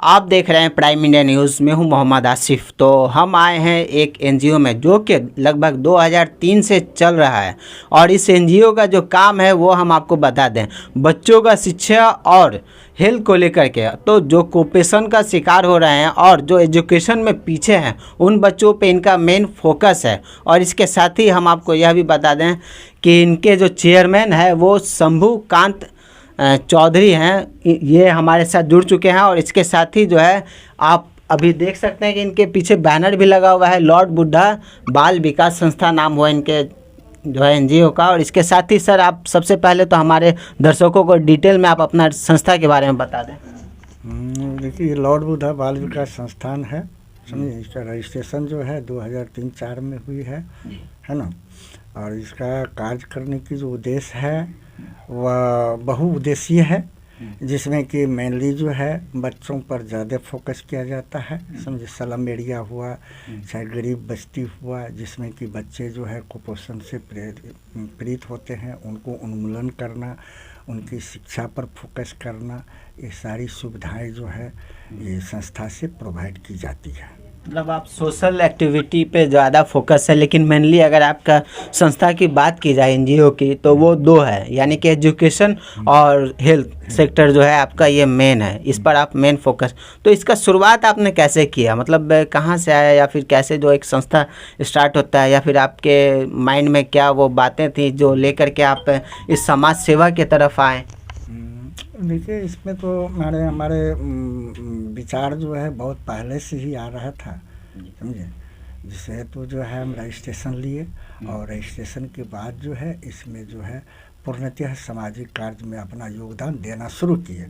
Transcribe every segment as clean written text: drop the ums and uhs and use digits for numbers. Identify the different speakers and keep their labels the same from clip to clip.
Speaker 1: आप देख रहे हैं प्राइम इंडिया न्यूज़ में हूं मोहम्मद आसिफ। तो हम आए हैं एक एनजीओ में जो कि लगभग 2003 से चल रहा है और इस एनजीओ का जो काम है वो हम आपको बता दें। बच्चों का शिक्षा और हेल्थ को लेकर के, तो जो कुपोषण का शिकार हो रहे हैं और जो एजुकेशन में पीछे हैं उन बच्चों पे इनका मेन फोकस है। और इसके साथ ही हम आपको यह भी बता दें कि इनके जो चेयरमैन है वो शंभू कांत चौधरी हैं, ये हमारे साथ जुड़ चुके हैं। और इसके साथ ही जो है आप अभी देख सकते हैं कि इनके पीछे बैनर भी लगा हुआ है, लॉर्ड बुद्धा बाल विकास संस्था नाम हुआ इनके जो है एनजीओ का। और इसके साथ ही सर आप सबसे पहले तो हमारे दर्शकों को डिटेल में आप अपना संस्था के बारे में बता दें।
Speaker 2: देखिए, ये लॉर्ड बुद्धा बाल विकास संस्थान है, समझिए। इसका रजिस्ट्रेशन जो है 2003-04 में हुई है ना। और इसका कार्य करने की जो उद्देश्य है वह बहुउद्देशीय है, जिसमें कि मेनली जो है बच्चों पर ज़्यादा फोकस किया जाता है, समझे। स्लम एरिया हुआ, चाहे गरीब बस्ती हुआ, जिसमें कि बच्चे जो है कुपोषण से पीड़ित होते हैं, उनको उन्मूलन करना, उनकी शिक्षा पर फोकस करना, ये सारी सुविधाएं जो है ये संस्था से प्रोवाइड की जाती है।
Speaker 1: मतलब आप सोशल एक्टिविटी पे ज़्यादा फोकस है, लेकिन मेनली अगर आपका संस्था की बात की जाए एनजीओ की तो वो दो है, यानी कि एजुकेशन और हेल्थ सेक्टर जो है आपका ये मेन है, इस पर आप मेन फोकस। तो इसका शुरुआत आपने कैसे किया, मतलब कहाँ से आया, या फिर कैसे जो एक संस्था स्टार्ट होता है, या फिर आपके माइंड में क्या वो बातें थी जो लेकर के आप इस समाज सेवा की तरफ आए?
Speaker 2: देखिए, इसमें तो हमारे विचार जो है बहुत पहले से ही आ रहा था, समझे। जिससे तो जो है हम रजिस्ट्रेशन लिए और रजिस्ट्रेशन के बाद जो है इसमें जो है पूर्णतः सामाजिक कार्य में अपना योगदान देना शुरू किए,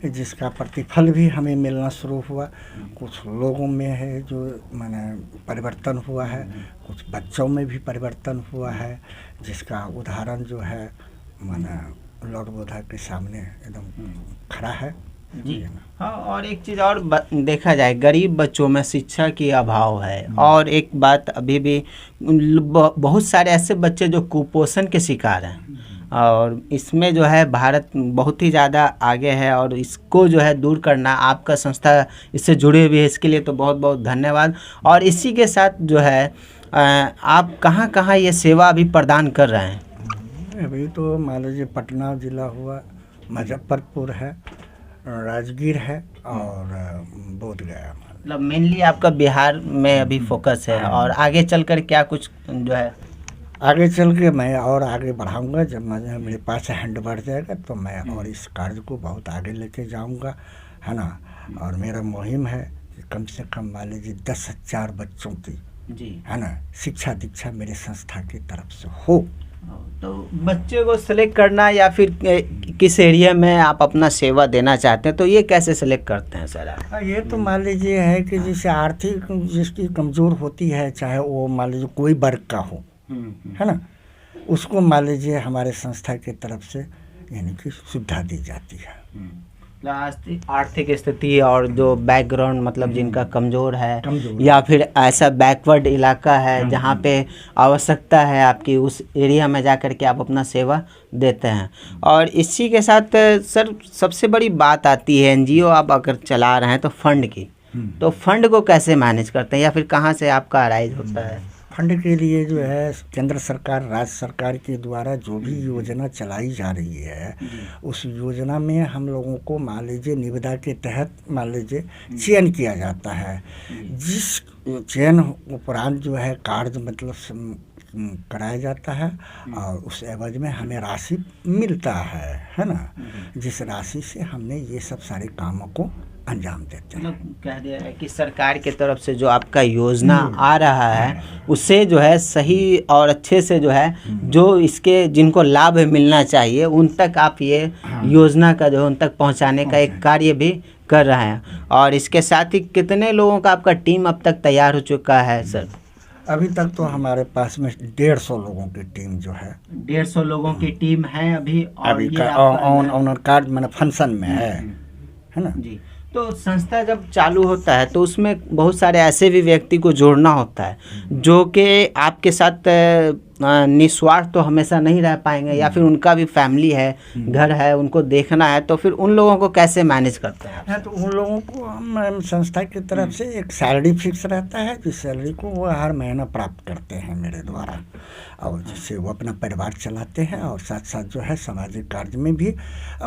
Speaker 2: जिसका प्रतिफल भी हमें मिलना शुरू हुआ। कुछ लोगों में है जो माने परिवर्तन हुआ है, कुछ बच्चों में भी परिवर्तन हुआ है, जिसका उदाहरण जो है माने लॉर्ड बुद्धा के सामने एकदम खड़ा है
Speaker 1: जी। हाँ, और एक चीज़ और देखा जाए, गरीब बच्चों में शिक्षा की अभाव है। और एक बात अभी भी बहुत सारे ऐसे बच्चे जो कुपोषण के शिकार हैं, और इसमें जो है भारत बहुत ही ज़्यादा आगे है। और इसको जो है दूर करना, आपका संस्था इससे जुड़े हुए है, इसके लिए तो बहुत बहुत धन्यवाद। और इसी के साथ जो है आप कहाँ कहाँ ये सेवा अभी प्रदान कर रहे हैं?
Speaker 2: अभी तो मान लीजिए पटना ज़िला हुआ, मुजफ्फरपुर है, राजगीर है और बोधगया।
Speaker 1: मतलब मेनली आपका बिहार में अभी फोकस है, और आगे चलकर क्या कुछ जो है
Speaker 2: आगे चल के मैं और आगे बढ़ाऊंगा। जब मेरे पास हैंड बढ़ जाएगा तो मैं और इस कार्य को बहुत आगे लेके जाऊंगा, है ना। और मेरा मुहिम है कि कम से कम मान लीजिए 10,000 बच्चों की जी, है ना, शिक्षा दीक्षा मेरे संस्था की तरफ से हो।
Speaker 1: तो बच्चे को सेलेक्ट करना या फिर किस एरिया में आप अपना सेवा देना चाहते हैं, तो ये कैसे सेलेक्ट करते हैं सर आप?
Speaker 2: ये तो मान लीजिए है कि जैसे आर्थिक जिसकी कमज़ोर होती है, चाहे वो मान लीजिए कोई वर्ग का हो, है ना, उसको मान लीजिए हमारे संस्था की तरफ से यानी कि सुविधा दी जाती है।
Speaker 1: आर्थिक स्थिति और जो बैकग्राउंड, मतलब जिनका कमज़ोर है या फिर ऐसा बैकवर्ड इलाका है जहाँ पे आवश्यकता है आपकी, उस एरिया में जा कर के आप अपना सेवा देते हैं। और इसी के साथ सर सबसे बड़ी बात आती है, एनजीओ आप अगर चला रहे हैं तो फंड की, तो फंड को कैसे मैनेज करते हैं, या फिर कहाँ से आपका अराइज होता है?
Speaker 2: फंड के लिए जो है केंद्र सरकार, राज्य सरकार के द्वारा जो भी योजना चलाई जा रही है, उस योजना में हम लोगों को मान लीजिए निविदा के तहत मान लीजिए चयन किया जाता है। जिस चयन उपरांत जो है कार्य मतलब कराया जाता है और उस एवज में हमें राशि मिलता है ना। जिस राशि से हमने ये सब सारे कामों को अंजाम देते हैं।
Speaker 1: मतलब कह दिया है कि सरकार की तरफ से जो आपका योजना आ रहा है उससे जो है सही और अच्छे से जो है जो इसके जिनको लाभ मिलना चाहिए उन तक आप ये योजना का जो है उन तक पहुंचाने का एक कार्य भी कर रहे हैं। और इसके साथ ही कितने लोगों का आपका टीम अब तक तैयार हो चुका है सर?
Speaker 2: अभी तक तो हमारे पास में 150 लोगों की टीम जो है,
Speaker 1: 150 लोगों की टीम है अभी। और
Speaker 2: अभी ऑनर कार्ड मैंने फंक्शन में है ना
Speaker 1: जी। तो संस्था जब चालू होता है तो उसमें बहुत सारे ऐसे भी व्यक्ति को जोड़ना होता है जो कि आपके साथ निस्वार्थ तो हमेशा नहीं रह पाएंगे, या फिर उनका भी फैमिली है, घर है, उनको देखना है, तो फिर उन लोगों को कैसे मैनेज करते हैं?
Speaker 2: हाँ, तो उन लोगों को हम संस्था की तरफ से एक सैलरी फिक्स रहता है, जिस सैलरी को वो हर महीना प्राप्त करते हैं मेरे द्वारा, और जिससे वो अपना परिवार चलाते हैं और साथ साथ जो है सामाजिक कार्य में भी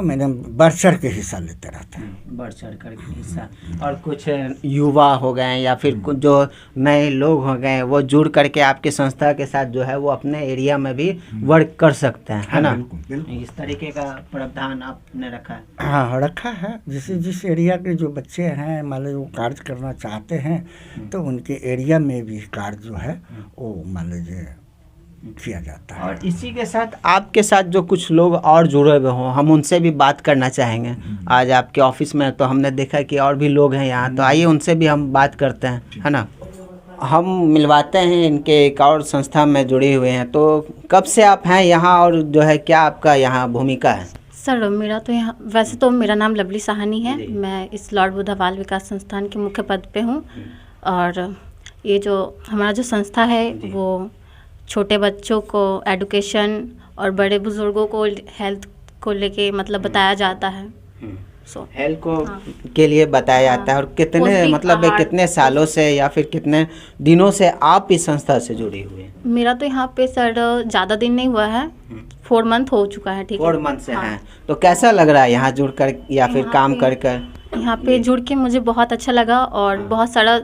Speaker 2: मैंने बढ़ चढ़ के हिस्सा लेते रहते हैं।
Speaker 1: बढ़ चढ़ कर के हिस्सा। और कुछ युवा हो गए या फिर कुछ जो नए लोग हो गए, वो जुड़ करके आपके संस्था के साथ जो है वो अपने एरिया में भी वर्क कर सकते हैं, है ना?
Speaker 2: बिल्कुल।
Speaker 1: इस तरीके का प्रावधान आपने रखा है?
Speaker 2: हाँ, रखा है। जिस एरिया के जो बच्चे हैं, मान लीजिए वो कार्य करना चाहते हैं, तो उनके एरिया में भी कार्य जो है वो मान लीजिए किया जाता है।
Speaker 1: और इसी के साथ आपके साथ जो कुछ लोग और जुड़े हुए हों, हम उनसे भी बात करना चाहेंगे। आज आपके ऑफिस में तो हमने देखा कि और भी लोग हैं यहाँ, तो आइए उनसे भी हम बात करते हैं, है ना? हम मिलवाते हैं, इनके एक और संस्था में जुड़े हुए हैं। तो कब से आप हैं यहाँ, और जो है क्या आपका यहाँ भूमिका है?
Speaker 3: सर, मेरा तो यहाँ, वैसे तो मेरा नाम लवली साहनी है। मैं इस लॉर्ड बुद्धा बाल विकास संस्थान के मुख्य पद पे हूँ। और ये जो हमारा जो संस्था है वो छोटे बच्चों को एडुकेशन और बड़े बुजुर्गों को हेल्थ को लेके मतलब बताया जाता है।
Speaker 1: हेल्थ को के लिए बताया जाता है। और कितने मतलब कितने सालों से या फिर कितने दिनों से आप इस संस्था से जुड़ी हुई हैं?
Speaker 3: मेरा तो यहाँ पे सर ज़्यादा दिन नहीं हुआ है, 4 मंथ हो चुका है। ठीक है,
Speaker 1: 4 मंथ से हैं। तो कैसा लग रहा है यहाँ जुड़ कर या फिर काम कर कर?
Speaker 3: यहाँ पे जुड़ के मुझे बहुत अच्छा लगा, और बहुत सारा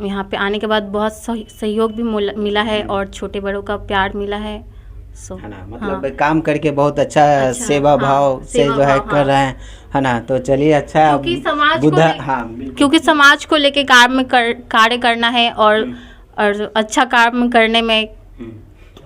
Speaker 3: यहाँ पे आने के बाद बहुत सहयोग भी मिला है, और छोटे बड़ों का प्यार मिला है।
Speaker 1: है ना? मतलब काम करके बहुत अच्छा सेवा भाव से जो है कर रहे हैं, है ना? तो चलिए, अच्छा,
Speaker 3: क्योंकि समाज को लेके कार्य करना है, और अच्छा काम करने में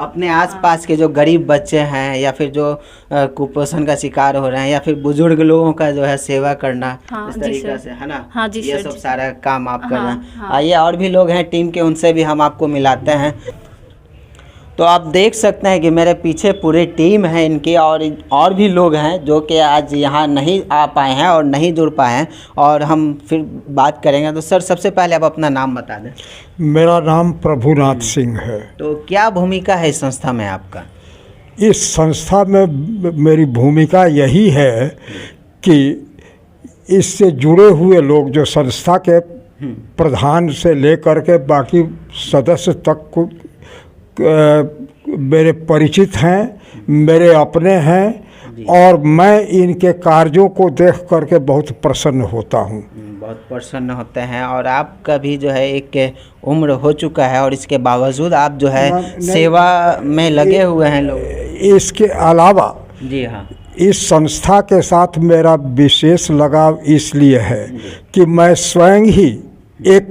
Speaker 1: अपने आसपास के जो गरीब बच्चे हैं या फिर जो कुपोषण का शिकार हो रहे हैं या फिर बुजुर्ग लोगों का जो है सेवा करना, इस तरीके से, है ना?
Speaker 3: हाँ जी,
Speaker 1: ये सब सारा काम आप कर रहे हैं। आइए, और भी लोग हैं टीम के, उनसे भी हम आपको मिलाते हैं। तो आप देख सकते हैं कि मेरे पीछे पूरी टीम है इनकी, और भी लोग हैं जो कि आज यहाँ नहीं आ पाए हैं और नहीं जुड़ पाए हैं, और हम फिर बात करेंगे। तो सर, सबसे पहले आप अपना नाम बता दें।
Speaker 4: मेरा नाम प्रभुनाथ सिंह है।
Speaker 1: तो क्या भूमिका है इस संस्था में आपका?
Speaker 4: इस संस्था में मेरी भूमिका यही है कि इससे जुड़े हुए लोग, जो संस्था के प्रधान से लेकर के बाकी सदस्य तक को मेरे परिचित हैं, मेरे अपने हैं, और मैं इनके कार्यों को देख करके बहुत प्रसन्न होता हूँ।
Speaker 1: बहुत प्रसन्न होते हैं। और आपका भी जो है एक उम्र हो चुका है, और इसके बावजूद आप जो है सेवा में लगे हुए हैं लोग।
Speaker 4: इसके अलावा
Speaker 1: जी हाँ,
Speaker 4: इस संस्था के साथ मेरा विशेष लगाव इसलिए है कि मैं स्वयं ही एक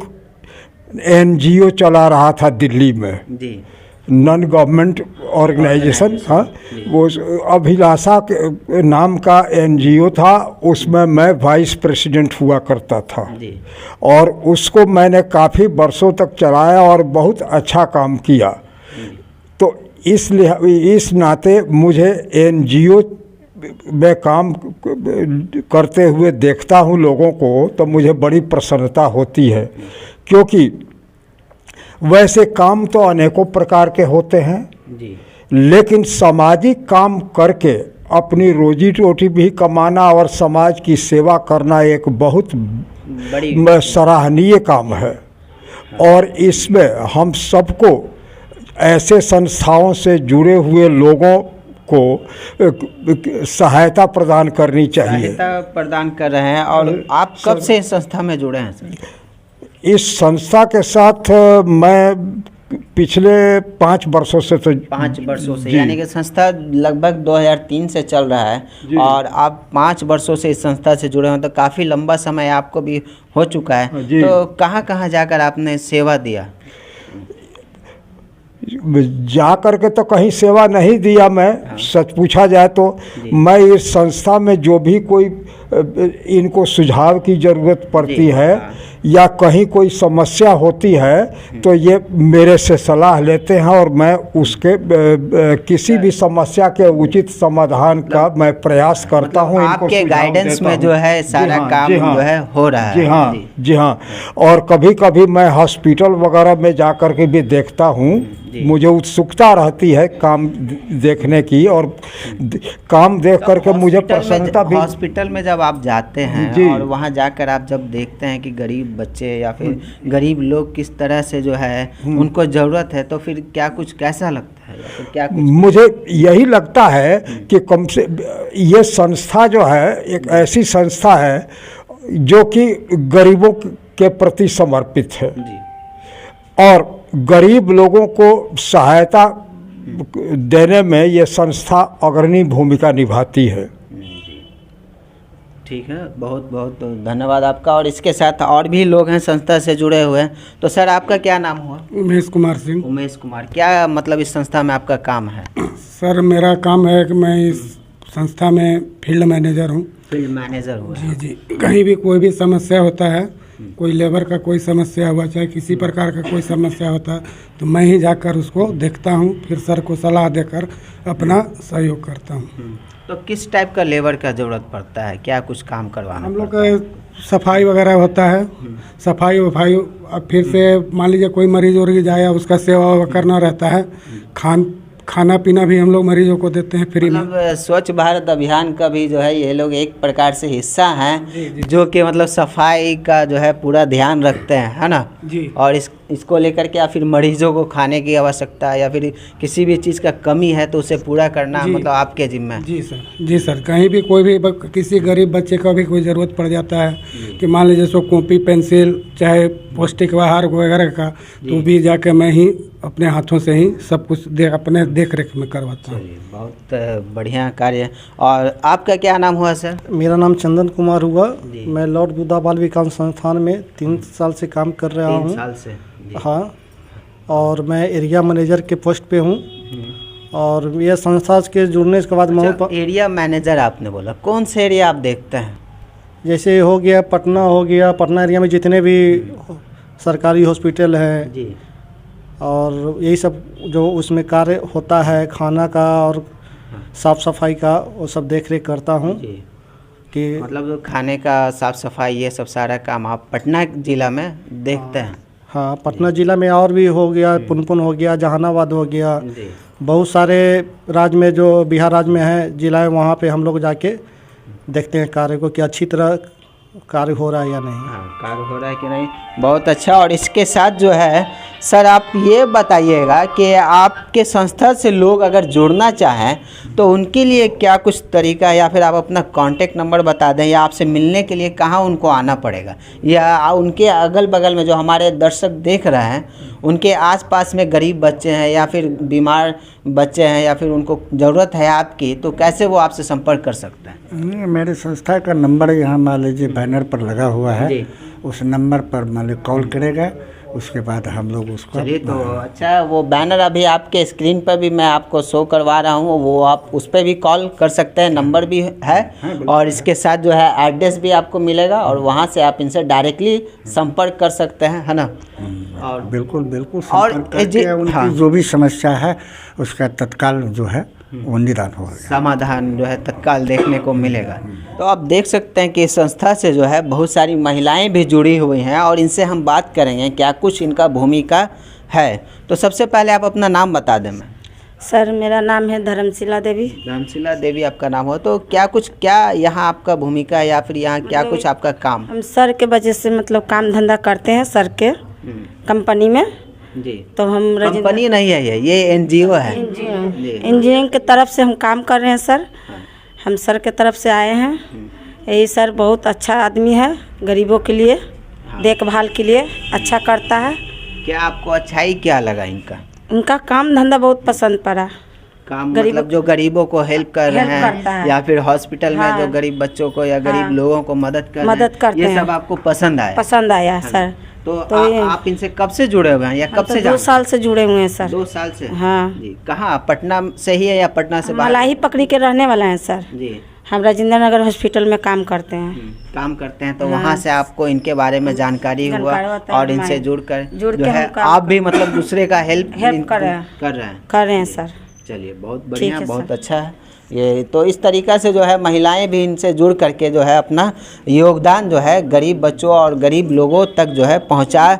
Speaker 4: NGO चला रहा था दिल्ली में जी, नॉन गवर्नमेंट ऑर्गेनाइजेशन। हाँ, वो अभिलाषा के नाम का NGO था, उसमें मैं वाइस प्रेसिडेंट हुआ करता था, और उसको मैंने काफ़ी वर्षों तक चलाया और बहुत अच्छा काम किया। तो इसलिए इस नाते मुझे NGO में काम करते हुए देखता हूँ लोगों को, तो मुझे बड़ी प्रसन्नता होती है, क्योंकि वैसे काम तो अनेकों प्रकार के होते हैं जी, लेकिन सामाजिक काम करके अपनी रोजी रोटी भी कमाना और समाज की सेवा करना एक बहुत बड़ी सराहनीय काम है। और इसमें हम सबको ऐसे संस्थाओं से जुड़े हुए लोगों को सहायता प्रदान करनी चाहिए।
Speaker 1: सहायता प्रदान कर रहे हैं। और आप कब से इस संस्था में जुड़े हैं सर?
Speaker 4: इस संस्था के साथ मैं पिछले 5 वर्षों से, तो
Speaker 1: 5 वर्षों से, यानी कि संस्था लगभग 2003 से चल रहा है, और आप 5 वर्षों से इस संस्था से जुड़े हैं, तो काफ़ी लंबा समय आपको भी हो चुका है। तो कहाँ जाकर आपने सेवा दिया?
Speaker 4: जा कर के तो कहीं सेवा नहीं दिया मैं, सच पूछा जाए तो मैं इस संस्था में जो भी कोई इनको सुझाव की ज़रूरत पड़ती है या कहीं कोई समस्या होती है तो ये मेरे से सलाह लेते हैं और मैं उसके किसी भी समस्या के उचित समाधान का मैं प्रयास करता हूँ।
Speaker 1: आपके गाइडेंस में जो है सारा काम जो है हो रहा है।
Speaker 4: जी हाँ, जी हाँ। और कभी कभी मैं हॉस्पिटल वगैरह में जा कर के भी देखता हूँ, मुझे उत्सुकता रहती है काम देखने की, और काम देख करके मुझे प्रसन्नता भी।
Speaker 1: हॉस्पिटल में जब आप जाते हैं और वहाँ जाकर आप जब देखते हैं कि गरीब बच्चे या फिर गरीब लोग किस तरह से जो है उनको ज़रूरत है, तो फिर क्या कुछ कैसा लगता है या फिर क्या कुछ?
Speaker 4: मुझे यही लगता है कि कम से ये संस्था जो है एक ऐसी संस्था है जो कि गरीबों के प्रति समर्पित है और गरीब लोगों को सहायता देने में ये संस्था अग्रणी भूमिका निभाती है।
Speaker 1: ठीक है, बहुत बहुत धन्यवाद आपका। और इसके साथ और भी लोग हैं संस्था से जुड़े हुए हैं। तो सर आपका क्या नाम हुआ?
Speaker 5: उमेश कुमार सिंह।
Speaker 1: उमेश कुमार, क्या मतलब इस संस्था में आपका काम है?
Speaker 5: सर मेरा काम है कि मैं इस संस्था में फील्ड मैनेजर हूँ।
Speaker 1: फील्ड मैनेजर हुआ?
Speaker 5: जी जी। कहीं भी कोई भी समस्या होता है, कोई लेबर का कोई समस्या हुआ, चाहे किसी प्रकार का कोई समस्या होता है, तो मैं ही जाकर उसको देखता हूँ, फिर सर को सलाह देकर अपना सहयोग करता हूँ।
Speaker 1: तो किस टाइप का लेबर का ज़रूरत पड़ता है, क्या कुछ काम करवाना?
Speaker 5: हम लोग का सफाई वगैरह होता है, सफाई वफाई, अब फिर से मान लीजिए कोई मरीज उरीज आया, उसका सेवा करना रहता है। खाना पीना भी हम लोग मरीजों को देते हैं फ्री में।
Speaker 1: मतलब स्वच्छ भारत अभियान का भी जो है ये लोग एक प्रकार से हिस्सा हैं, जो कि मतलब सफाई का जो है पूरा ध्यान रखते हैं, है ना
Speaker 5: जी।
Speaker 1: और इसको लेकर के या फिर मरीजों को खाने की आवश्यकता है या फिर किसी भी चीज़ का कमी है तो उसे पूरा करना मतलब आपके जिम्मे है।
Speaker 5: जी सर, जी सर। कहीं भी कोई भी किसी गरीब बच्चे का भी कोई ज़रूरत पड़ जाता है कि मान लीजिए सो कॉपी पेंसिल चाहे पौष्टिक आहार वगैरह का, तो भी जाके मैं ही अपने हाथों से ही सब कुछ अपने देख रेख में करवाता हूँ।
Speaker 1: बहुत बढ़िया कार्य है। और आपका क्या नाम हुआ सर?
Speaker 6: मेरा नाम चंदन कुमार हुआ। मैं लॉर्ड बुद्धा बाल विकास संस्थान में 3 साल से काम कर रहा हूँ।
Speaker 1: 3 साल से?
Speaker 6: हाँ, और मैं एरिया मैनेजर के पोस्ट पे हूँ। और यह संस्था के जुड़ने के बाद
Speaker 1: एरिया मैनेजर आपने बोला, कौन से एरिया आप देखते हैं?
Speaker 6: जैसे हो गया पटना, हो गया पटना एरिया में जितने भी सरकारी हॉस्पिटल हैं
Speaker 1: जी,
Speaker 6: और यही सब जो उसमें कार्य होता है, खाना का और साफ़ सफाई का, वो सब देख रेख करता हूँ। कि
Speaker 1: मतलब खाने का, साफ़ सफाई, ये सब सारा काम आप पटना जिला में देखते हैं?
Speaker 6: हाँ, पटना ज़िला में और भी हो गया, पुनपुन हो गया, जहानाबाद हो गया, बहुत सारे राज्य में जो बिहार राज्य में है जिला है, वहाँ पे हम लोग जाके देखते हैं कार्य को कि अच्छी तरह कार्य हो रहा है या नहीं।
Speaker 1: हाँ, कार्य हो रहा है कि नहीं। बहुत अच्छा। और इसके साथ जो है सर आप ये बताइएगा कि आपके संस्था से लोग अगर जुड़ना चाहें तो उनके लिए क्या कुछ तरीका है, या फिर आप अपना कांटेक्ट नंबर बता दें, या आपसे मिलने के लिए कहाँ उनको आना पड़ेगा, या उनके अगल बगल में जो हमारे दर्शक देख रहे हैं उनके आसपास में गरीब बच्चे हैं या फिर बीमार बच्चे हैं या फिर उनको ज़रूरत है आपकी, तो कैसे वो आपसे संपर्क कर सकते हैं?
Speaker 2: मेरे संस्था का नंबर यहाँ मान लीजिए बैनर पर लगा हुआ है, उस नंबर पर मान लीजिए कॉल करेगा, उसके बाद हम लोग उसको।
Speaker 1: चलिए, तो अच्छा, वो बैनर अभी आपके स्क्रीन पर भी मैं आपको शो करवा रहा हूँ, वो आप उस पर भी कॉल कर सकते हैं, नंबर भी है। और इसके साथ जो है एड्रेस भी आपको मिलेगा और वहाँ से आप इनसे डायरेक्टली संपर्क कर सकते हैं, है ना?
Speaker 2: और बिल्कुल
Speaker 1: और
Speaker 2: उनकी जो भी समस्या है उसका तत्काल जो है वो निदान हो गया,
Speaker 1: समाधान जो है तत्काल देखने को मिलेगा। तो आप देख सकते हैं कि इस संस्था से जो है बहुत सारी महिलाएं भी जुड़ी हुई हैं और इनसे हम बात करेंगे क्या कुछ इनका भूमिका है। तो सबसे पहले आप अपना नाम बता दें। मैं
Speaker 7: सर, मेरा नाम है धर्मशिला देवी।
Speaker 1: धर्मशिला देवी आपका नाम हो, तो क्या यहाँ आपका भूमिका है या फिर यहाँ क्या कुछ आपका काम?
Speaker 7: हम सर के वजह से मतलब काम धंधा करते हैं सर के कंपनी में
Speaker 1: जी।
Speaker 7: तो हम
Speaker 1: कंपनी नहीं है, ये एनजीओ है।
Speaker 7: इंजीनियरिंग के तरफ से हम काम कर रहे हैं सर। हम सर के तरफ से आए हैं। यही सर बहुत अच्छा आदमी है, गरीबों के लिए देखभाल के लिए अच्छा करता है।
Speaker 1: क्या आपको अच्छाई क्या लगा इनका?
Speaker 7: इनका काम धंधा बहुत पसंद पड़ा।
Speaker 1: काम मतलब जो गरीबों को हेल्प कर रहे हैं या फिर हॉस्पिटल में जो गरीब बच्चों को या गरीब लोगों को मदद करते हैं, ये सब आपको पसंद आया?
Speaker 7: सर।
Speaker 1: तो आप इनसे कब से जुड़े हुए हैं या कब से?
Speaker 7: 2 साल से जुड़े हुए हैं सर।
Speaker 1: 2 साल से?
Speaker 7: हाँ
Speaker 1: जी। कहाँ, पटना से ही है या पटना से बाहर?
Speaker 7: मलाही पकड़ी के रहने वाला है सर
Speaker 1: जी।
Speaker 7: हम राजेंद्र नगर हॉस्पिटल में काम करते हैं।
Speaker 1: काम करते हैं तो
Speaker 7: हाँ।
Speaker 1: वहाँ से आपको इनके बारे में जानकारी हुआ
Speaker 7: जानकारी होता है,
Speaker 1: और इनसे
Speaker 7: हमारे- जुड़
Speaker 1: जो
Speaker 7: के
Speaker 1: है
Speaker 7: हम काम
Speaker 1: आप भी मतलब दूसरे का हेल्प
Speaker 7: कर रहे हैं। कर रहे हैं सर।
Speaker 1: चलिए बहुत
Speaker 7: ठीक
Speaker 1: बढ़िया,
Speaker 7: है
Speaker 1: बहुत
Speaker 7: सर।
Speaker 1: अच्छा है ये। तो इस तरीक़ा से जो है महिलाएं भी इनसे जुड़ करके जो है अपना योगदान जो है गरीब बच्चों और गरीब लोगों तक जो है पहुंचा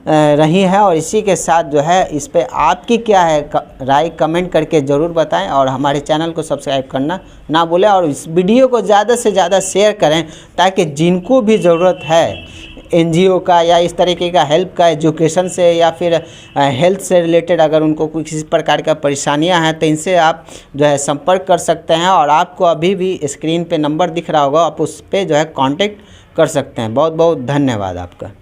Speaker 1: रही है। और इसी के साथ जो है इस पे आपकी क्या है राय कमेंट करके ज़रूर बताएं और हमारे चैनल को सब्सक्राइब करना ना भूलें और इस वीडियो को ज़्यादा से ज़्यादा शेयर करें ताकि जिनको भी ज़रूरत है एनजीओ का या इस तरीके का हेल्प का, एजुकेशन से या फिर हेल्थ से रिलेटेड अगर उनको कोई किसी प्रकार का परेशानियां हैं तो इनसे आप जो है संपर्क कर सकते हैं। और आपको अभी भी स्क्रीन पे नंबर दिख रहा होगा, आप उस पर जो है कांटेक्ट कर सकते हैं। बहुत बहुत धन्यवाद आपका।